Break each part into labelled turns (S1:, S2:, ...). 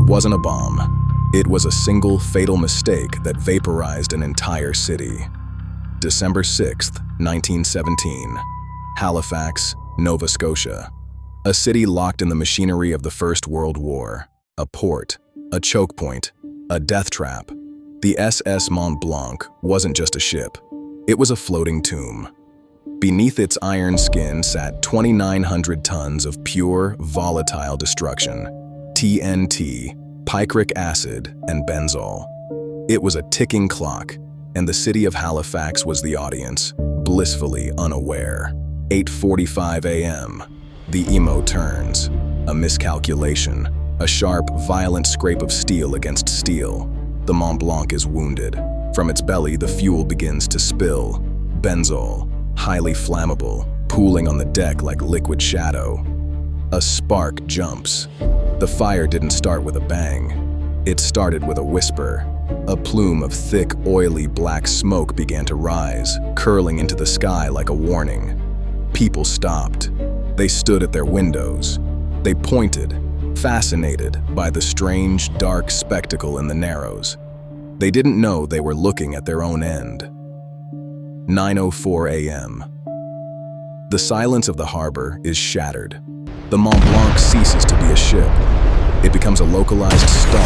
S1: wasn't a bomb. It was a single fatal mistake that vaporized an entire city. December 6th, 1917. Halifax, Nova Scotia. A city locked in the machinery of the First World War. A port, a choke point, a death trap. The SS Mont-Blanc wasn't just a ship. It was a floating tomb. Beneath its iron skin sat 2,900 tons of pure, volatile destruction. TNT, picric acid, and benzol. It was a ticking clock, and the city of Halifax was the audience, blissfully unaware. 8:45 a.m. The emo turns. A miscalculation. A sharp, violent scrape of steel against steel. The Mont-Blanc is wounded. From its belly, the fuel begins to spill. Benzol, highly flammable, pooling on the deck like liquid shadow. A spark jumps. The fire didn't start with a bang. It started with a whisper. A plume of thick, oily black smoke began to rise, curling into the sky like a warning. People stopped. They stood at their windows. They pointed, fascinated by the strange, dark spectacle in the Narrows. They didn't know they were looking at their own end. 9:04 a.m. The silence of the harbor is shattered. The Mont-Blanc ceases to be a ship. It becomes a localized storm,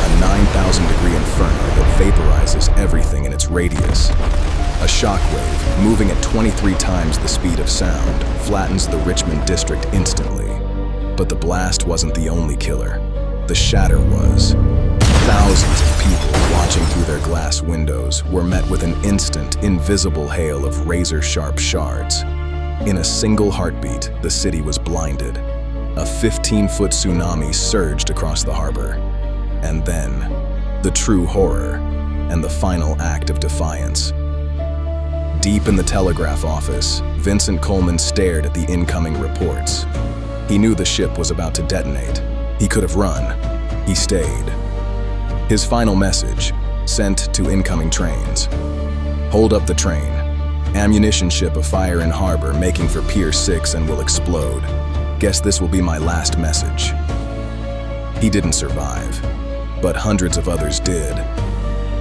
S1: a 9,000-degree inferno that vaporizes everything in its radius. A shockwave, moving at 23 times the speed of sound, flattens the Richmond district instantly. But the blast wasn't the only killer. The shatter was. Thousands of people watching through their glass windows were met with an instant, invisible hail of razor-sharp shards. In a single heartbeat, the city was blinded. A 15-foot tsunami surged across the harbor. And then, the true horror and the final act of defiance. Deep in the telegraph office, Vincent Coleman stared at the incoming reports. He knew the ship was about to detonate. He could have run. He stayed. His final message, sent to incoming trains. Hold up the train. Ammunition ship afire in harbor, making for Pier 6 and will explode. Guess this will be my last message. He didn't survive, but hundreds of others did.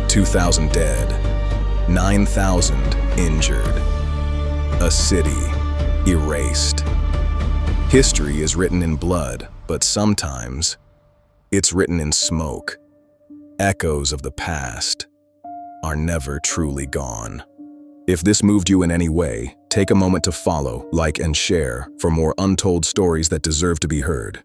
S1: 2,000 dead, 9,000 injured. A city erased. History is written in blood, but sometimes it's written in smoke. Echoes of the past are never truly gone. If this moved you in any way, take a moment to follow, like, and share for more untold stories that deserve to be heard.